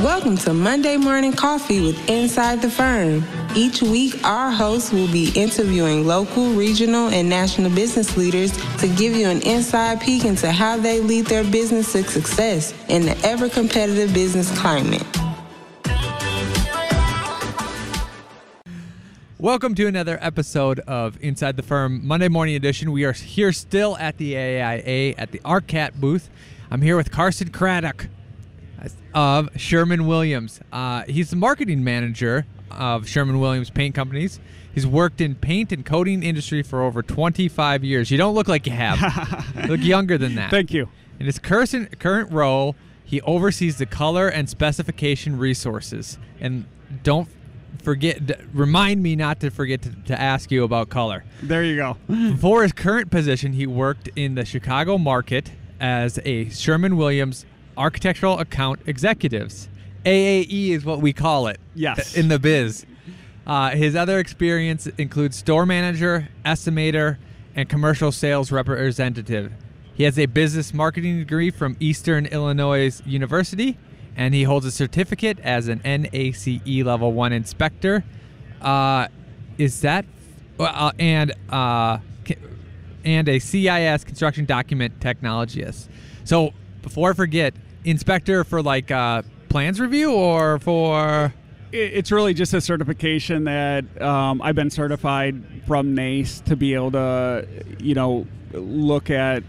Welcome to Monday Morning Coffee with Inside the Firm. Each week, our hosts will be interviewing local, regional, and national business leaders to give you an inside peek into how they lead their business to success in the ever-competitive business climate. Welcome to another episode of Inside the Firm, Monday Morning Edition. We are here still at the AIA at the ARCAT booth. I'm here with Carson Cradduck of Sherwin-Williams. He's the marketing manager of Sherwin-Williams Paint Companies. He's worked in paint and coating industry for over 25 years. You don't look like you have. You look younger than that. Thank you. In his current role, he oversees the color and specification resources. And don't forget, remind me not to forget to ask you about color. There you go. Before his current position, he worked in the Chicago market as a Sherwin-Williams Architectural Account Executives. AAE is what we call it. Yes. In the biz. His other experience includes store manager, estimator, and commercial sales representative. He has a business marketing degree from Eastern Illinois University, and he holds a certificate as an NACE Level 1 inspector. And a CIS construction document technologist. So before I forget, inspector for like plans review or for? It's really just a certification that I've been certified from NACE to be able to, look at,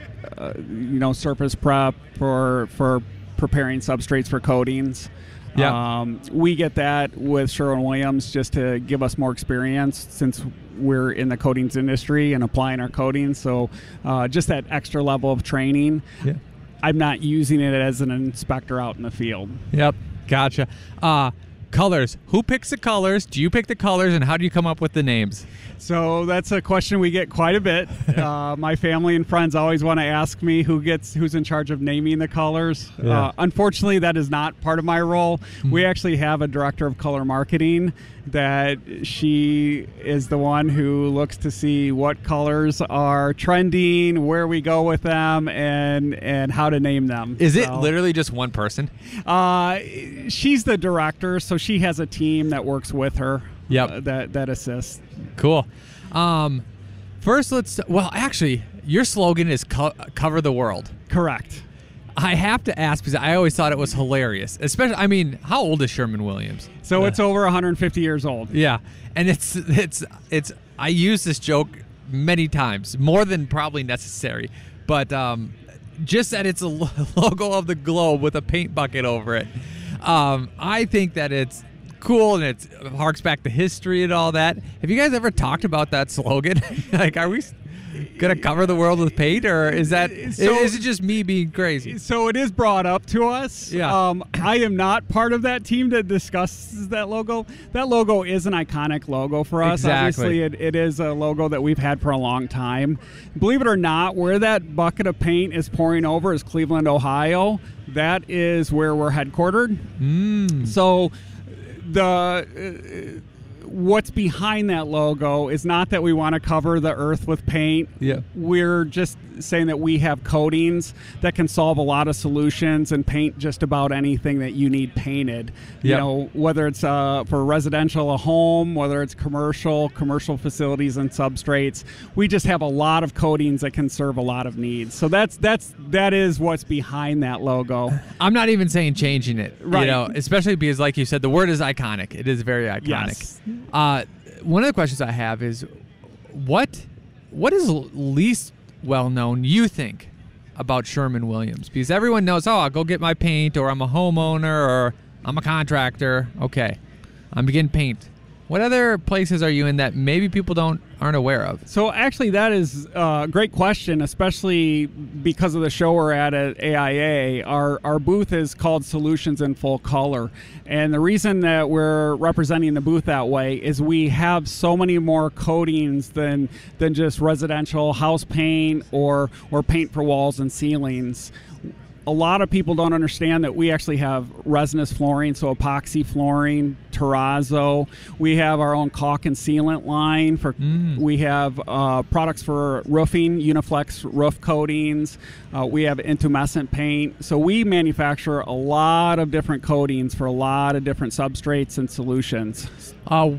surface prep for preparing substrates for coatings. Yeah. We get that with Sherwin-Williams just to give us more experience since we're in the coatings industry and applying our coatings. So just that extra level of training. Yeah. I'm not using it as an inspector out in the field. Yep. Gotcha. Colors. Who picks the colors? Do you pick the colors, and how do you come up with the names? So that's a question we get quite a bit. My family and friends always want to ask me who's in charge of naming the colors. Yeah. Unfortunately, that is not part of my role. We actually have a director of color marketing that she is the one who looks to see what colors are trending, where we go with them, and how to name them. Is it literally just one person? She's the director, so she has a team that works with her. Yep. That assists. Cool. First, actually, your slogan is cover the world. Correct. I have to ask because I always thought it was hilarious. Especially, how old is Sherwin-Williams? So it's over 150 years old. Yeah, and it's. I use this joke many times, more than probably necessary, but just that it's a logo of the globe with a paint bucket over it. I think that it's cool and it harks back to history and all that. Have you guys ever talked about that slogan? Like, are we gonna cover the world with paint, or is it just me being crazy? So it is brought up to us. Yeah. I am not part of that team that discusses that logo. That logo is an iconic logo for us. Exactly. Obviously, it is a logo that we've had for a long time. Believe it or not, where that bucket of paint is pouring over is Cleveland, Ohio. That is where we're headquartered. So what's behind that logo is not that we want to cover the earth with paint. Yeah. We're just saying that we have coatings that can solve a lot of solutions and paint just about anything that you need painted. Yep. Whether it's for residential, a home, whether it's commercial facilities and substrates. We just have a lot of coatings that can serve a lot of needs. So that is what's behind that logo. I'm not even saying changing it, right? Especially because, like you said, the word is iconic. It is very iconic. Yes. One of the questions I have is, what is least well known, you think, about Sherwin-Williams? Because everyone knows, I'll go get my paint, or I'm a homeowner, or I'm a contractor. Okay, I'm getting paint. What other places are you in that maybe people aren't aware of? So actually, that is a great question, especially because of the show we're at AIA. Our booth is called Solutions in Full Color. And the reason that we're representing the booth that way is we have so many more coatings than just residential house paint or paint for walls and ceilings. a lot of people don't understand that we actually have resinous flooring, so epoxy flooring, terrazzo. We have our own caulk and sealant line. We have products for roofing, Uniflex roof coatings. We have intumescent paint. So we manufacture a lot of different coatings for a lot of different substrates and solutions.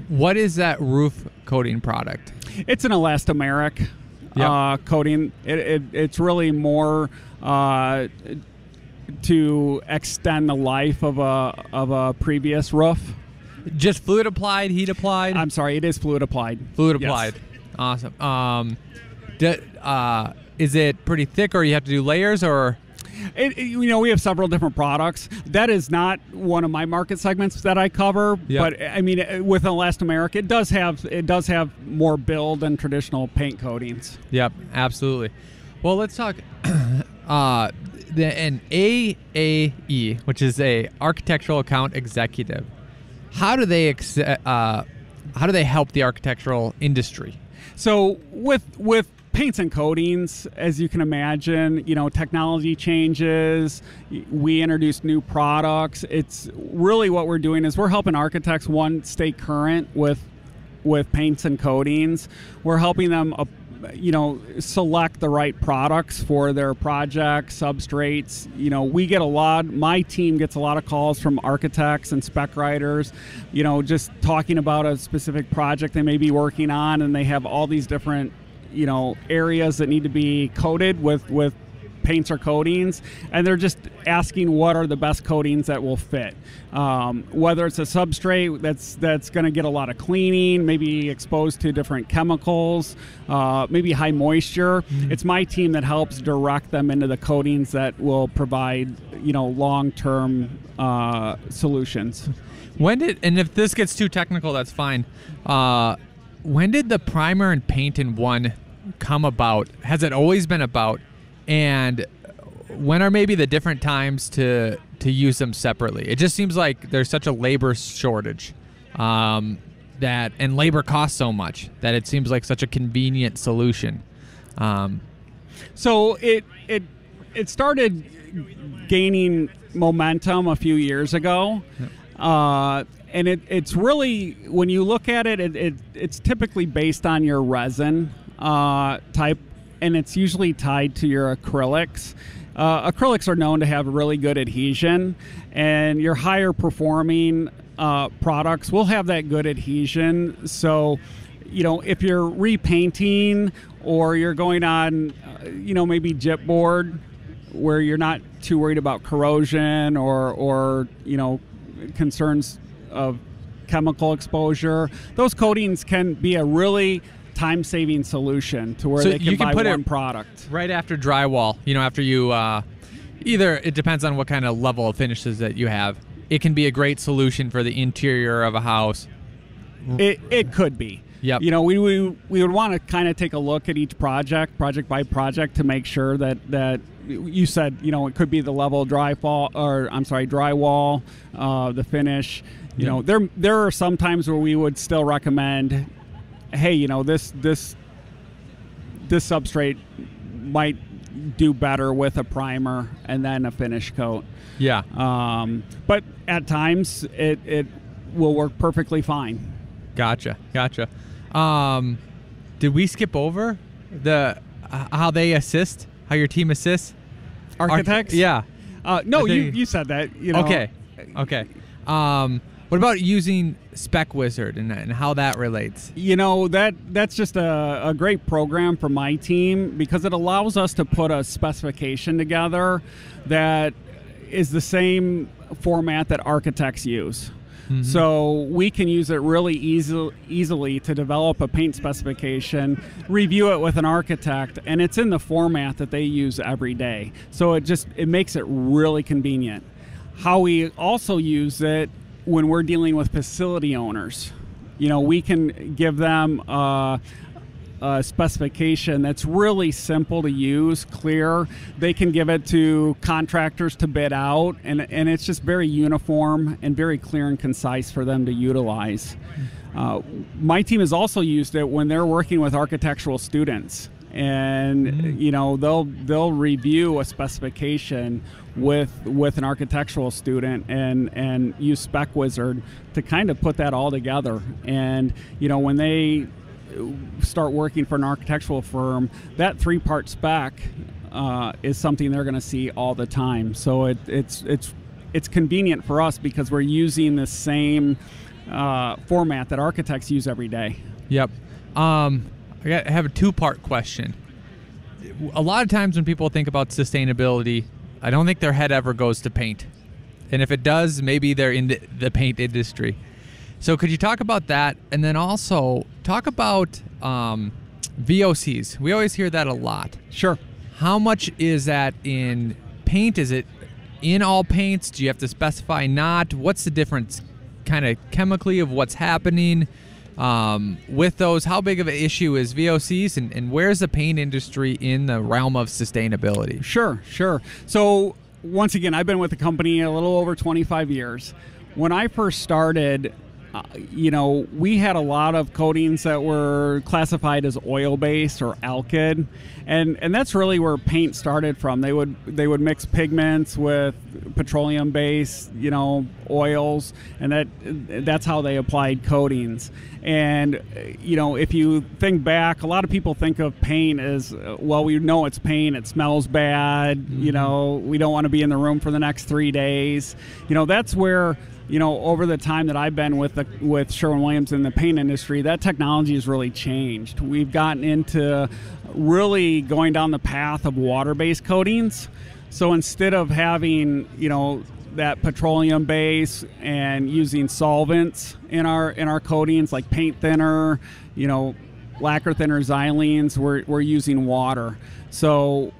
What is that roof coating product? It's an elastomeric coating. It's really more to extend the life of a previous roof. Just fluid applied, heat applied? I'm sorry, it is fluid applied. Fluid applied. Yes. Awesome. Is it pretty thick, or you have to do layers, or? We have several different products. That is not one of my market segments that I cover. Yep. But I mean, with elastomeric, it does have more build than traditional paint coatings. Yep, absolutely. Well, let's talk. An AAE, which is a architectural account executive. How do they help the architectural industry? So with paints and coatings, as you can imagine, technology changes. We introduce new products. It's really what we're doing is we're helping architects, stay current with paints and coatings. We're helping them, select the right products for their projects, substrates. My team gets a lot of calls from architects and spec writers, just talking about a specific project they may be working on, and they have all these different areas that need to be coated with paints or coatings, and they're just asking what are the best coatings that will fit. Whether it's a substrate that's going to get a lot of cleaning, maybe exposed to different chemicals, maybe high moisture. Mm-hmm. It's my team that helps direct them into the coatings that will provide long-term solutions. And if this gets too technical, that's fine. When did the primer and paint in one come about? Has it always been about? And when are maybe the different times to use them separately? It just seems like there's such a labor shortage and labor costs so much that it seems like such a convenient solution. So it started gaining momentum a few years ago. And it's really, when you look at it, it's typically based on your resin type, and it's usually tied to your acrylics. Acrylics are known to have really good adhesion, and your higher performing products will have that good adhesion. So, if you're repainting or you're going on, maybe gypboard, where you're not too worried about corrosion or concerns of chemical exposure, those coatings can be a really time-saving solution to where they can buy one product. Right after drywall, after you, either it depends on what kind of level of finishes that you have. It can be a great solution for the interior of a house. It could be. Yep. We would want to kind of take a look at each project by project, to make sure that you said, it could be the level of drywall, the finish. There are some times where we would still recommend, hey, this substrate might do better with a primer and then a finish coat. Yeah. But at times it will work perfectly fine. Gotcha. Did we skip over how they assist? How your team assists? Architects? Yeah. No, you said that. Okay. What about using Spec Wizard and how that relates? That's just a great program for my team, because it allows us to put a specification together that is the same format that architects use. Mm-hmm. So we can use it really easily to develop a paint specification, review it with an architect, and it's in the format that they use every day. So it makes it really convenient. How we also use it when we're dealing with facility owners, we can give them a specification that's really simple to use, clear. They can give it to contractors to bid out, and it's just very uniform and very clear and concise for them to utilize. My team has also used it when they're working with architectural students. and they'll review a specification with an architectural student and use Spec Wizard to kind of put that all together. And when they start working for an architectural firm, that 3-part spec is something they're going to see all the time. So it's convenient for us because we're using the same format that architects use every day. Yep. I have a 2-part question. A lot of times when people think about sustainability, I don't think their head ever goes to paint. And if it does, maybe they're in the paint industry. So could you talk about that? And then also talk about VOCs. We always hear that a lot. Sure. How much is that in paint? Is it in all paints? Do you have to specify not? What's the difference kind of chemically of what's happening with those? How big of an issue is VOCs, and where's the paint industry in the realm of sustainability? Sure. So once again, I've been with the company a little over 25 years. When I first started, we had a lot of coatings that were classified as oil-based or alkyd, and that's really where paint started from. They would mix pigments with petroleum-based, oils, and that's how they applied coatings. And if you think back, a lot of people think of paint as, well, we know it's paint, it smells bad, we don't want to be in the room for the next 3 days. That's where over the time that I've been with Sherwin-Williams in the paint industry, that technology has really changed. We've gotten into really going down the path of water-based coatings. So instead of having, that petroleum base and using solvents in our coatings like paint thinner, lacquer thinner, xylenes, we're using water. So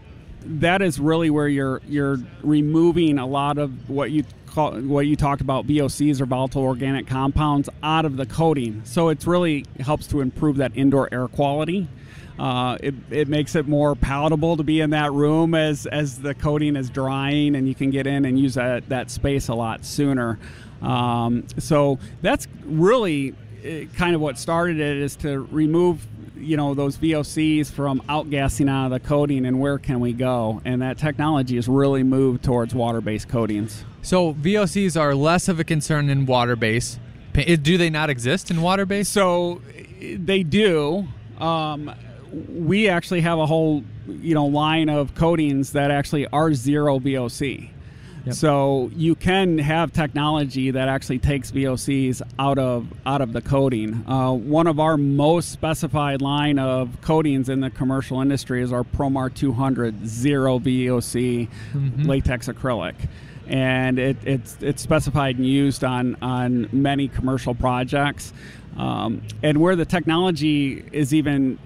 that is really where you're removing a lot of what you talked about, VOCs or volatile organic compounds, out of the coating. So it really helps to improve that indoor air quality. It makes it more palatable to be in that room as the coating is drying, and you can get in and use that space a lot sooner. So that's really kind of what started it, is to remove those VOCs from outgassing out of the coating, and where can we go? And that technology has really moved towards water-based coatings. So VOCs are less of a concern in water-based. Do they not exist in water-based? So they do. We actually have a whole line of coatings that actually are zero VOC. Yep. So you can have technology that actually takes VOCs out of the coating. One of our most specified line of coatings in the commercial industry is our Promar 200 zero VOC latex acrylic, and it's specified and used on many commercial projects. And where the technology is even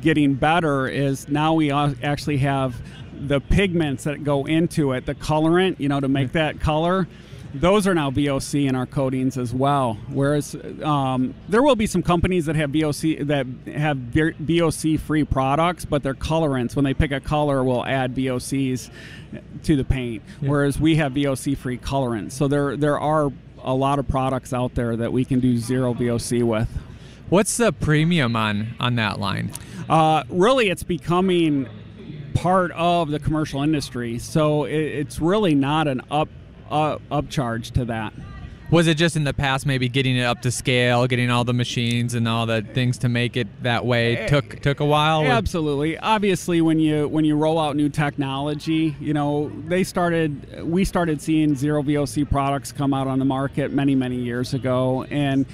getting better is now we actually have the pigments that go into it, the colorant, to make that color. Those are now VOC in our coatings as well. Whereas there will be some companies that have VOC-free products, but their colorants, when they pick a color, will add VOCs to the paint. Yeah. Whereas we have VOC-free colorants. So there are a lot of products out there that we can do zero VOC with. What's the premium on that line? Really, it's becoming part of the commercial industry, so it's really not an upcharge to that. Was it just in the past maybe getting it up to scale, getting all the machines and all the things to make it that way took a while? Absolutely. Obviously, when you roll out new technology, we started seeing zero VOC products come out on the market many years ago, and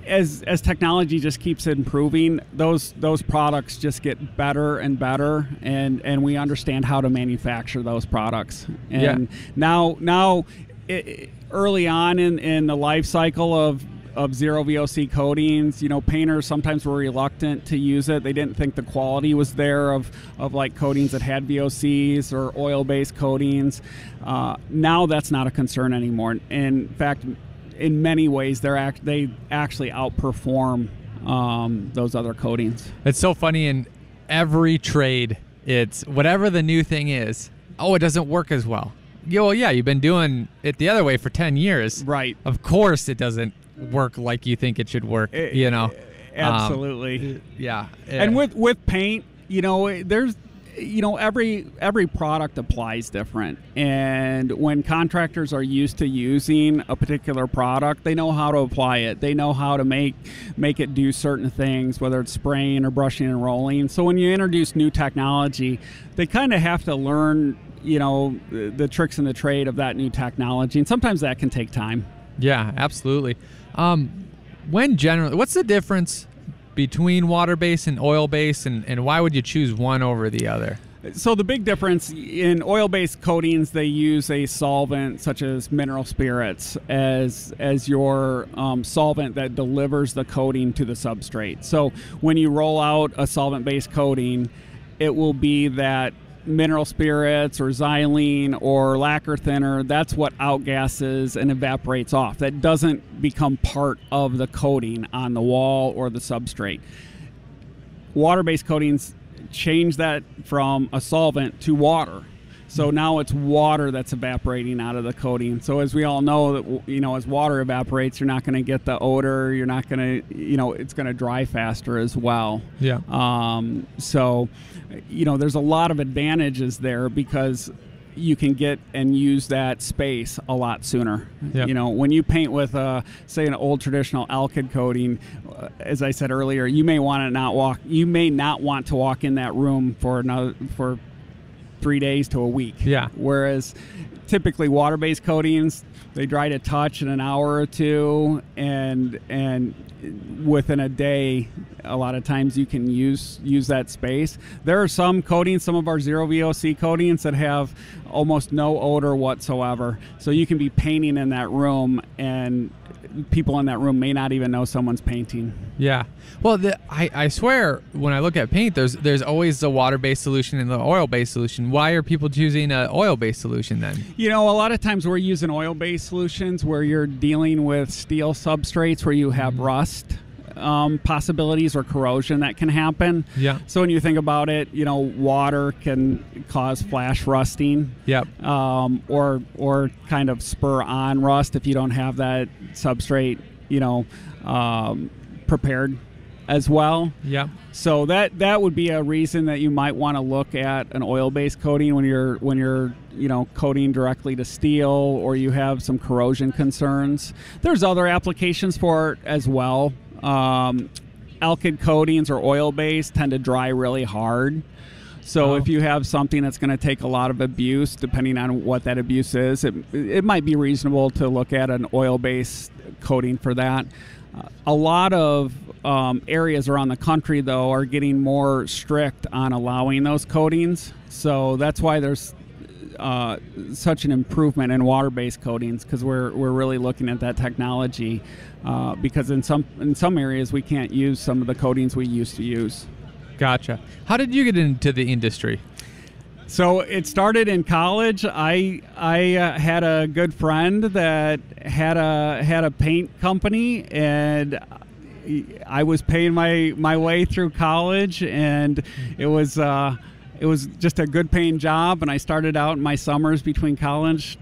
as technology just keeps improving, those products just get better and better, and we understand how to manufacture those products. And now. Early on in the life cycle of zero VOC coatings, painters sometimes were reluctant to use it. They didn't think the quality was there of like coatings that had VOCs or oil-based coatings. Now that's not a concern anymore. In fact, in many ways, they actually outperform those other coatings. It's so funny, in every trade, it's whatever the new thing is, it doesn't work as well. Well, yeah, you've been doing it the other way for 10 years. Right. Of course it doesn't work like you think it should work, Absolutely. Yeah. And with paint, there's every product applies different, and when contractors are used to using a particular product, they know how to apply it. They know how to make it do certain things, whether it's spraying or brushing and rolling. So when you introduce new technology, they kind of have to learn the tricks in the trade of that new technology, and sometimes that can take time. Yeah, absolutely. What's the difference between water-based and oil-based, and why would you choose one over the other? So the big difference in oil-based coatings, they use a solvent such as mineral spirits as your solvent that delivers the coating to the substrate. So when you roll out a solvent-based coating, it will be that mineral spirits or xylene or lacquer thinner, that's what outgasses and evaporates off. That doesn't become part of the coating on the wall or the substrate. Water-based coatings change that from a solvent to water. So now it's water that's evaporating out of the coating. So as we all know, that as water evaporates, you're not going to get the odor. You're not going to, it's going to dry faster as well. Yeah. So, there's a lot of advantages there because you can get and use that space a lot sooner. Yep. When you paint with, say, an old traditional alkyd coating, as I said earlier, you may not want to walk in that room for 3 days to a week. Yeah. Whereas typically water-based coatings, they dry to touch in an hour or two, and within a day, a lot of times you can use that space. There are some coatings, some of our zero VOC coatings, that have almost no odor whatsoever. So you can be painting in that room, and people in that room may not even know someone's painting. Yeah. Well, I swear when I look at paint, there's always the water-based solution and the oil-based solution. Why are people choosing an oil-based solution then? A lot of times we're using oil-based solutions where you're dealing with steel substrates where you have rust possibilities or corrosion that can happen. Yeah. So when you think about it, water can cause flash rusting. Yep. Or kind of spur on rust if you don't have that substrate, prepared as well. Yeah. So that would be a reason that you might want to look at an oil-based coating when you're coating directly to steel, or you have some corrosion concerns. There's other applications for it as well. Alkyd coatings or oil-based tend to dry really hard. So if you have something that's going to take a lot of abuse, depending on what that abuse is, it might be reasonable to look at an oil-based coating for that. A lot of areas around the country, though, are getting more strict on allowing those coatings. So that's why there's such an improvement in water-based coatings, because we're really looking at that technology. Because in some areas we can't use some of the coatings we used to use. Gotcha. How did you get into the industry? So it started in college. I had a good friend that had a paint company, and I was paying my way through college, and it was just a good paying job. And I started out in my summers between college,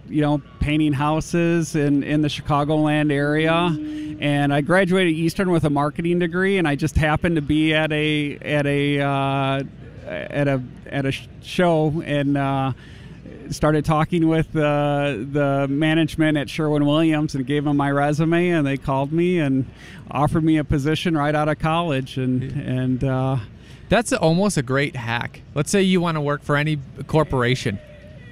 painting houses in the Chicagoland area. And I graduated Eastern with a marketing degree, and I just happened to be at a show and started talking with the management at Sherwin-Williams and gave them my resume, and they called me and offered me a position right out of college. And that's almost a great hack. Let's say you want to work for any corporation.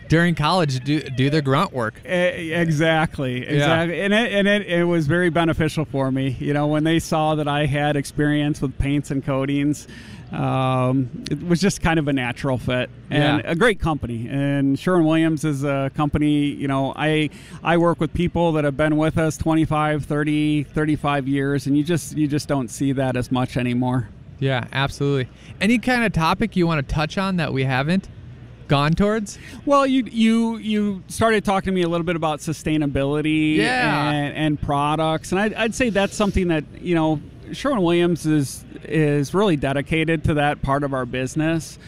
During college, do the grunt work. Exactly. Yeah. And it was very beneficial for me. When they saw that I had experience with paints and coatings, it was just kind of a natural fit, and a great company. And Sherwin-Williams is a company, I work with people that have been with us 25, 30, 35 years, and you just don't see that as much anymore. Yeah, absolutely. Any kind of topic you want to touch on that we haven't gone towards? Well, you started talking to me a little bit about sustainability and products, and I'd say that's something that Sherwin-Williams is really dedicated to that part of our business.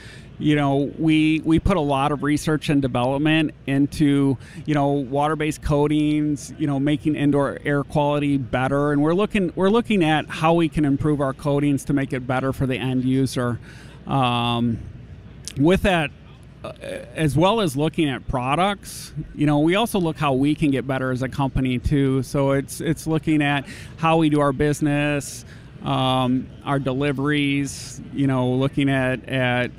we put a lot of research and development into, water-based coatings, making indoor air quality better. And we're looking at how we can improve our coatings to make it better for the end user. With that, as well as looking at products, we also look how we can get better as a company too. So it's looking at how we do our business, our deliveries, looking at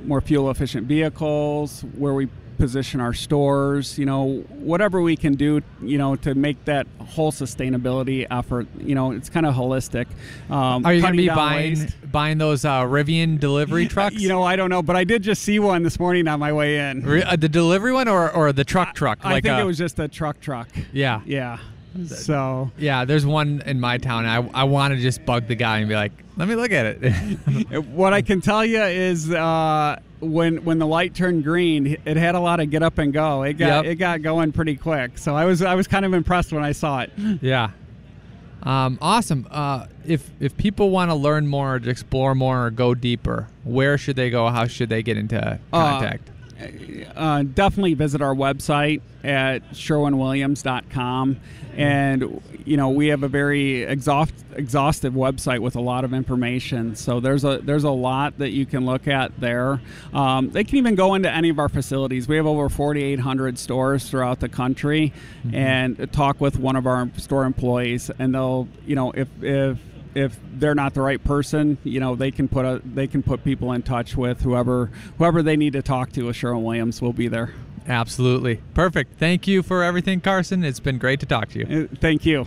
more fuel efficient vehicles, where we position our stores, whatever we can do, to make that whole sustainability effort, it's kind of holistic. Are you going to be buying those Rivian delivery trucks? I don't know, but I did just see one this morning on my way in. The delivery one or the truck? I think it was just a truck. Yeah. Yeah. So yeah, there's one in my town. I want to just bug the guy and be like, let me look at it. What I can tell you is when the light turned green, it had a lot of get up and go. It got going pretty quick. So I was kind of impressed when I saw it. Yeah. Awesome. If people want to learn more, to explore more, or go deeper, where should they go? How should they get into contact? Definitely visit our website at Sherwin-Williams.com, and we have a very exhaustive website with a lot of information. So there's a lot that you can look at there. They can even go into any of our facilities. We have over 4,800 stores throughout the country, and talk with one of our store employees, and they'll if they're not the right person, they can put people in touch with whoever they need to talk to. Sherwin-Williams will be there. Absolutely. Perfect. Thank you for everything, Carson. It's been great to talk to you. Thank you.